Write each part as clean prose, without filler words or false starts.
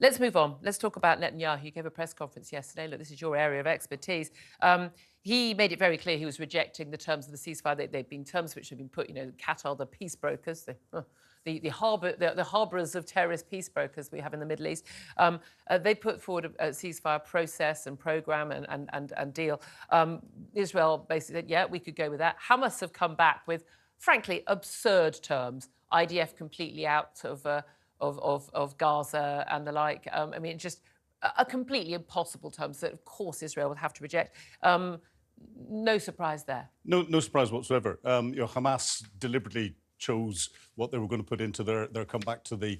Let's move on. Let's talk about Netanyahu. He gave a press conference yesterday. Look, this is your area of expertise. He made it very clear he was rejecting the terms of the ceasefire. They've been terms which have been put, Qatar, the peace brokers, the harbourers of terrorist peace brokers we have in the Middle East. They put forward a ceasefire process and programme and deal. Israel basically said, yeah, we could go with that. Hamas have come back with, frankly, absurd terms. IDF completely out of Gaza and the like. I mean, just a completely impossible terms that, of course, Israel would have to reject. No surprise there. No surprise whatsoever. Hamas deliberately chose what they were going to put into their comeback to the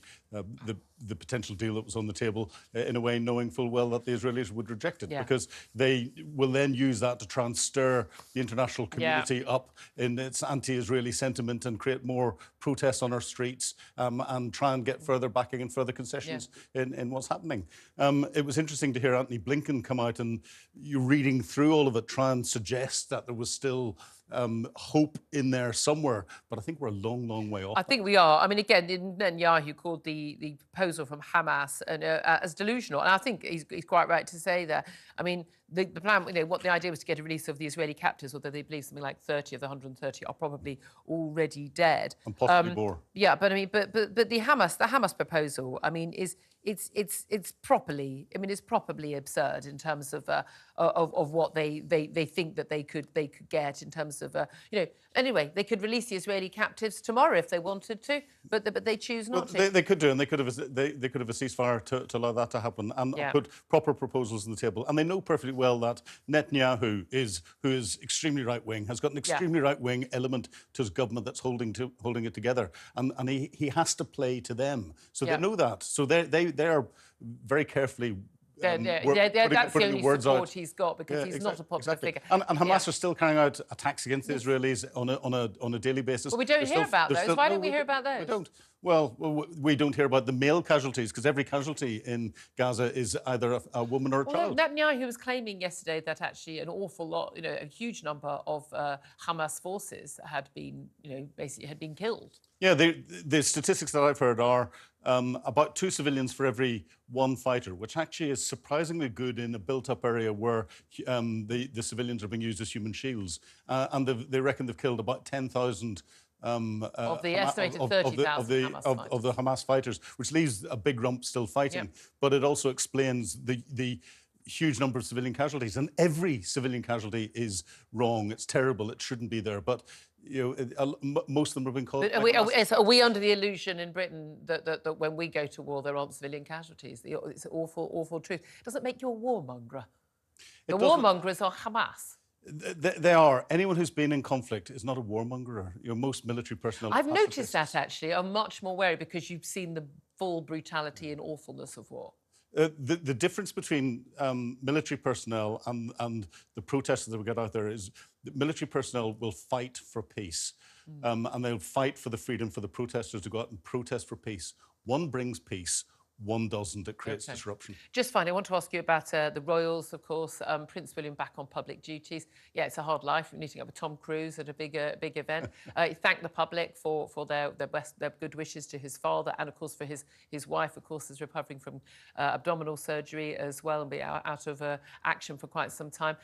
potential deal that was on the table, in a way knowing full well that the Israelis would reject it, because they will then use that to try and stir the international community up in its anti-Israeli sentiment and create more protests on our streets, and try and get further backing and further concessions in what's happening. It was interesting to hear Anthony Blinken come out and, you reading through all of it, try and suggest that there was still hope in there somewhere, but I think we're a long way off. I think we are. I mean, again, Netanyahu called the proposal from Hamas as delusional, and I think he's quite right to say that. I mean, the plan, what the idea was to get a release of the Israeli captives, although they believe something like 30 of the 130 are probably already dead, and possibly more. Yeah, but I mean, but the Hamas proposal, I mean, it's properly absurd in terms of what they think that they could get in terms of anyway, they could release the Israeli captives tomorrow if they wanted to, but they choose not to. They could do, and they could have a ceasefire to allow that to happen, and put proper proposals on the table. And they know perfectly well that Netanyahu who is extremely right wing, has got an extremely right wing element to his government that's holding it together, and he has to play to them. So they know that. So they are very carefully. That's the only support he's got, because he's not a popular figure. And Hamas are still carrying out attacks against the Israelis on a daily basis. But we don't hear about those. Why don't we hear about those? We don't. Well, we don't hear about the male casualties, because every casualty in Gaza is either a woman or a child. Netanyahu was claiming yesterday that actually an awful lot, a huge number of Hamas forces had been, basically had been killed. Yeah, the statistics that I've heard are about 2 civilians for every 1 fighter, which actually is surprisingly good in a built-up area where the civilians are being used as human shields. And they reckon they've killed about 10,000 of the estimated 30,000 of the Hamas fighters, which leaves a big rump still fighting. But it also explains the huge number of civilian casualties, and every civilian casualty is wrong. It's terrible. It shouldn't be there. But most of them have been called. Are we under the illusion in Britain that when we go to war there aren't civilian casualties? It's an awful truth. Does it make you a warmonger? The warmongers are Hamas. They are. Anyone who's been in conflict is not a warmonger. Most military personnel. I've noticed that actually are much more wary, because you've seen the full brutality and awfulness of war. The difference between military personnel and the protesters that we get out there is that military personnel will fight for peace, and they'll fight for the freedom for the protesters to go out and protest for peace. One brings peace. One doesn't. It creates disruption. Just finally, I want to ask you about the royals, of course. Prince William back on public duties. Yeah, it's a hard life, meeting up with Tom Cruise at a big event. He thanked the public for their good wishes to his father, and of course for his wife. Of course, is recovering from abdominal surgery as well, and be out of action for quite some time.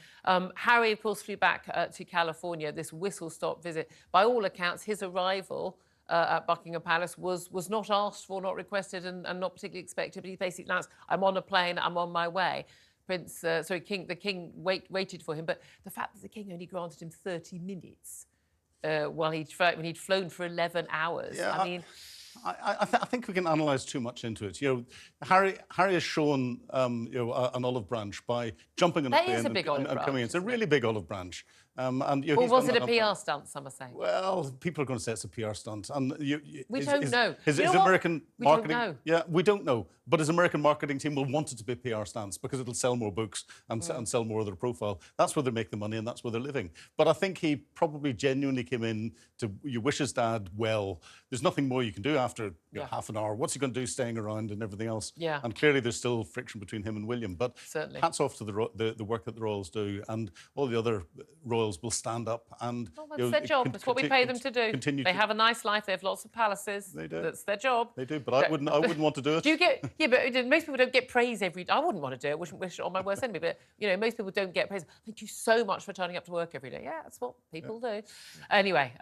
Harry, of course, flew back to California. This whistle-stop visit. By all accounts, his arrival at Buckingham Palace was not asked for, not requested, and not particularly expected. But he basically announced, "I'm on a plane. I'm on my way." The King waited for him, but the fact that the King only granted him 30 minutes when he'd flown for 11 hours. Yeah, I mean. I think we can analyse too much into it. Harry has shown an olive branch by jumping on a plane and coming in. It's a really big olive branch. Was it a PR stunt, some are saying? Well, people are going to say it's a PR stunt. And we don't know. His American marketing... don't know. Yeah, we don't know. But his American marketing team will want it to be PR stunts, because it'll sell more books and sell more of their profile. That's where they make the money, and that's where they're living. But I think he probably genuinely came in to wish his dad well. There's nothing more you can do after half an hour. What's he going to do staying around and everything else? Yeah. And clearly there's still friction between him and William. But certainly, hats off to the work that the royals do, and all the other royal those will stand up and... Well, that's their job. That's what we pay them to do. They have a nice life. They have lots of palaces. They do. That's their job. They do, but I wouldn't want to do it. Do you get... Yeah, but most people don't get praise every day. I wouldn't want to do it. Wish it on my worst enemy. But, you know, most people don't get praise. Thank you so much for turning up to work every day. Yeah, that's what people do. Anyway,